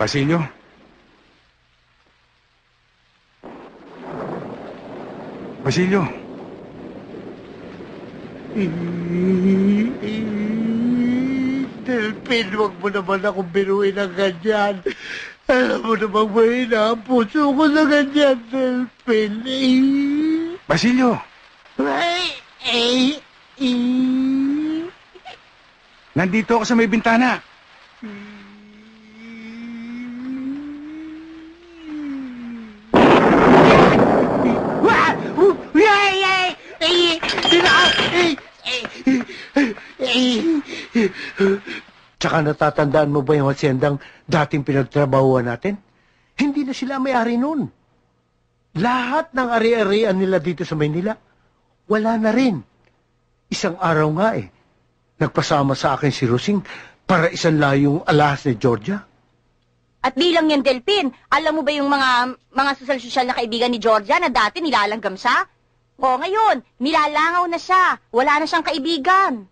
Basilio? Basilio? Delphin, wag mo naman akong biruin ng ganyan. Alam mo namang mahina ang puso ko na ganyan, Delphin. Basilio? Nandito ako sa may bintana. Tsaka natatandaan mo ba yung hasyendang dating pinagtrabahuan natin? Hindi na sila may-ari nun. Lahat ng ari-arian nila dito sa Maynila, wala na rin. Isang araw nga nagpasama sa akin si Rosing para isang layong alahas ni Georgia. At bilang yan, Delphin, alam mo ba yung mga sosyal-sosyal na kaibigan ni Georgia na dati nilalanggam siya? O ngayon, nilalangaw na siya. Wala na siyang kaibigan.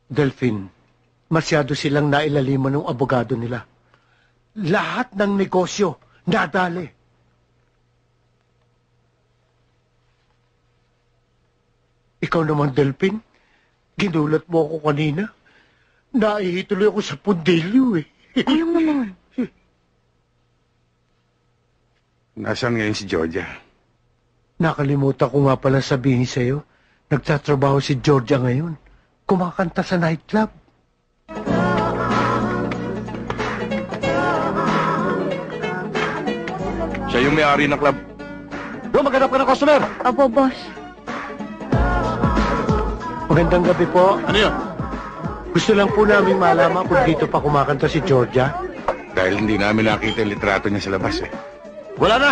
Delphin, masyado silang nailaliman ng abogado nila. Lahat ng negosyo, nadali. Ikaw naman, Delphin, ginulat mo ako kanina. Naihituloy ako sa pundilyo Ayong naman. Nasaan ngayon si Georgia? Nakalimutan ko nga pala sabihin sa'yo, nagtatrabaho si Georgia ngayon. Kumakanta sa nightclub. Siya yung may-ari ng club. Maghanap ka ng customer. Opo, boss. Magandang gabi po. Ano yun? Gusto lang po namin malaman kung dito pa kumakanta si Georgia. Dahil hindi namin nakita yung litrato niya sa labas Wala na!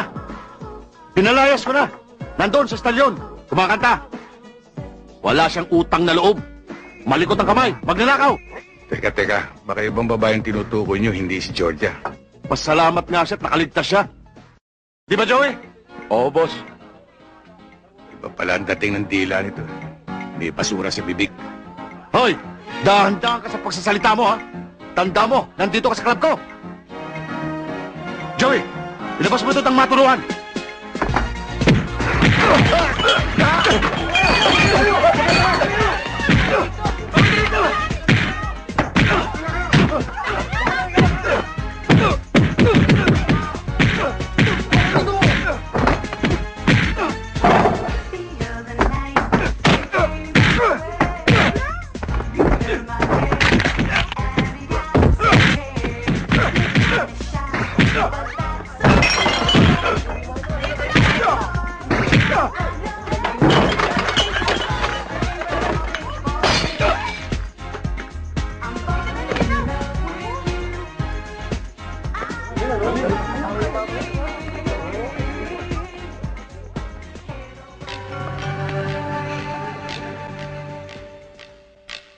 Pinalayas ko na! Nandun sa stalyon! Kumakanta! Wala siyang utang na loob! Malikot ang kamay! Magnanakaw! Teka, baka ibang babaeng tinutukoy niyo, hindi si Georgia. Pasalamat nga siya at nakaligtas siya. Di ba, Joey? Oo, boss. Iba pala ang dating ng dila nito. May basura sa bibig. Hoy! Dahan-dahan ka sa pagsasalita mo, ha? Tanda mo, nandito ka sa club ko! Joey! Ilabas mo ito ang maturuan!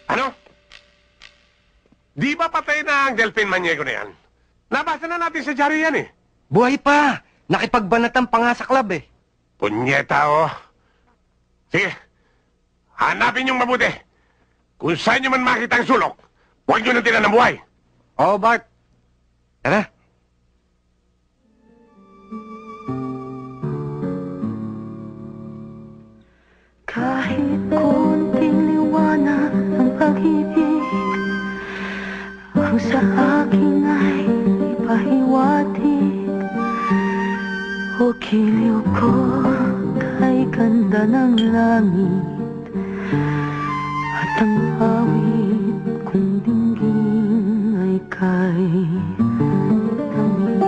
Ano? Di ba patay na ang Delphin Maniego na yan? Nabasa na natin sa diary yan Buhay pa! Nakipagbanatan pa nga sa club Punyeta Sige, hanapin niyong mabuti. Kung saan niyo man makita ang sulok, huwag niyo nang tinan ng buhay. Oo, Bart. Tara. Kahit konting liwanag ng pag-ibig ang sa akin ay ipahiwatig o giliw ko kay ganda ng langit at ang awit kong dinggin ay kay tamis.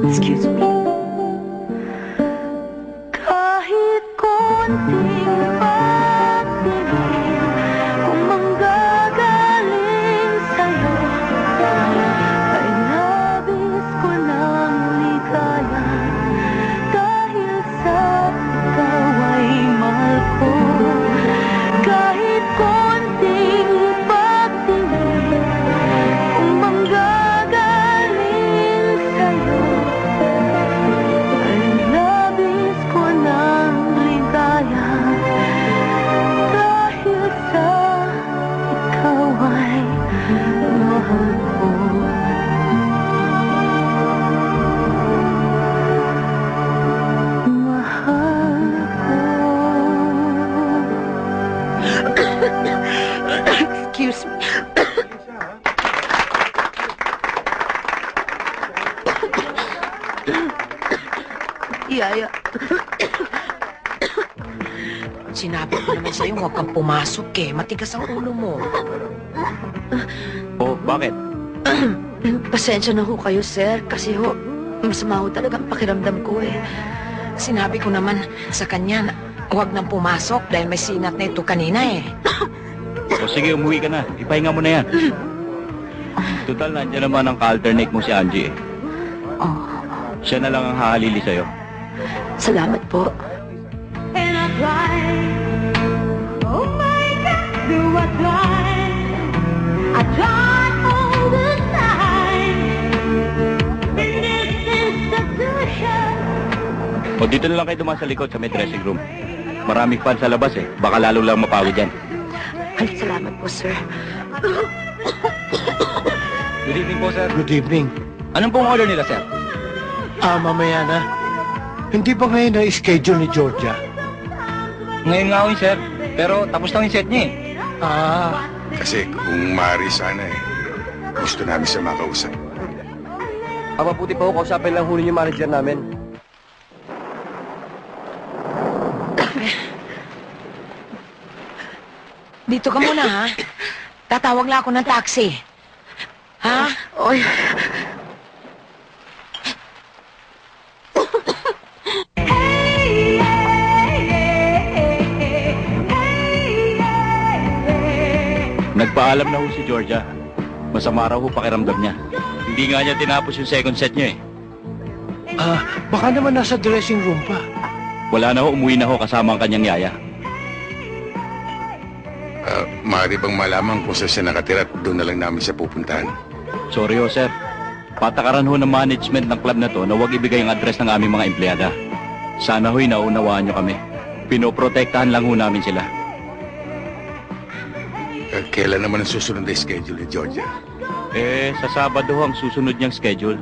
Excuse me. Kahit konting pagtingin kung manggagaling sa'yo ay labis ko ng ligaya dahil sa ikaw ay mahal ko. Kahit konting pagtingin kung manggagaling sa'yo ay labis ko ng ligaya Sinabi ko naman sa'yo, huwag kang pumasok eh. Matigas ang ulo mo. Oh, bakit? Pasensya na ho kayo, sir. Kasi ho, masama ho talaga ang pakiramdam ko eh. Sinabi ko naman sa kanya na huwag nang pumasok dahil may sinat na ito kanina eh. O sige, umuwi ka na. Ipahinga mo na yan. Total, nandiyan naman ang ka-alternate mo si Angie eh. Oh, Siya na lang ang hahalili sa'yo. salamat po. And I try, oh my God, do I try all the time. In this institution, O dito na lang kayo dumaan sa likod sa may dressing room. Maraming fan sa labas eh. Baka lalo lang mapagod yan. Ay, salamat po, sir. Good evening po, sir. Good evening. Anong pong order nila, sir? Mamaya na. Hindi ba ngayon na-schedule ni Georgia? Ngayon nga ho, sir. Pero tapos lang yung set niya eh. Kasi kung maaari sana eh, gusto namin siya makausap. Mabuti pa ho, kausapin lang huli yung manager namin. Dito ka muna, ha? Tatawag lang ako ng taxi. Ha? Oy. Nagpaalam na ho si Georgia. Masama raw ho pakiramdam niya. Hindi nga niya tinapos yung second set niya eh. Baka naman nasa dressing room pa. Wala na ho, umuwi na ho kasama ang kanyang yaya. Maaari bang malaman kung saan siya nakatira at doon na lang namin siya pupuntahan? Sorry ho, sir. Patakaran ho ng management ng club na to na huwag ibigay ang address ng aming mga empleyada. Sana ho'y naunawaan nyo kami. Pinoprotektahan lang ho namin sila. Kailan naman ang susunod na schedule ni Georgia? Sa Sabado ho ang susunod niyang schedule.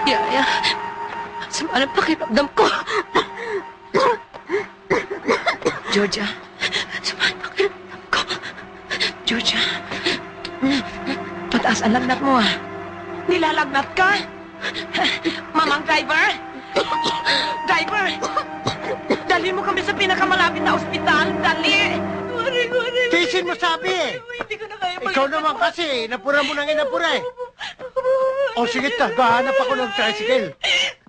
Yaya, sama ng pakiramdam ko. Georgia, sama ng pakiramdam ko. Georgia, mataas ang lagnat mo ah. Nilalagnat ka? Mamang driver? Driver! Dali mo kami sa pinakamalapit na ospital, dali! Tisin mo sabi eh. Hindi ko na kaya Ikaw naman kasi, napura mo nang inapura eh. O sige, gahanap ako ng tricycle.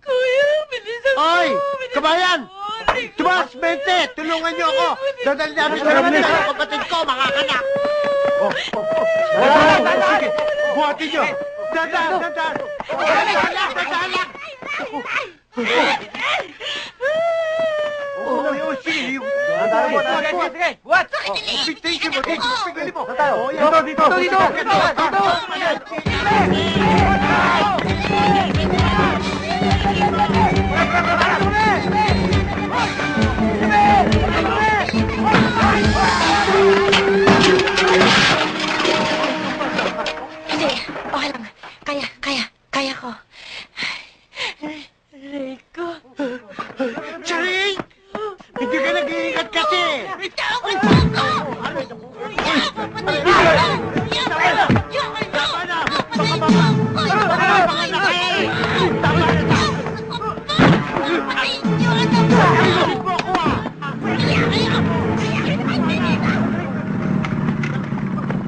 Kuya, bilisan mo! Oy, kabayan! Tumas, 20! Tulungan niyo ako! Dadali namin sa naman ng kapatid ko, mga kanak! Sige, buhatin niyo! Dadaan! Dadaan! Dadaan lang! Sige! Sige! What? Sige mo! Pigilin mo! Dito! Hindi, okay lang. Kaya ko. Rico. Charing! Hindi ka nag-iingat kasi!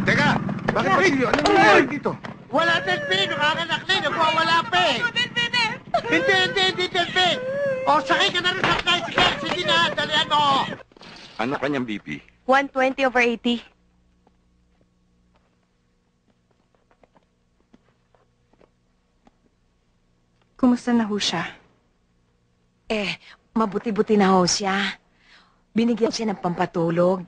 Teka! Bakit ba yun? Ano nangyayari dito? Wala Delphin! Nakakanak na! Nagwawala pa eh! Hindi Delphin! O, sakay ka na rin sa tricycle! Sige na! Dalihan mo! Ano kanyang BP? 120/80. Kumusta na ho siya? Mabuti-buti na ho siya. Binigyan siya ng pampatulog.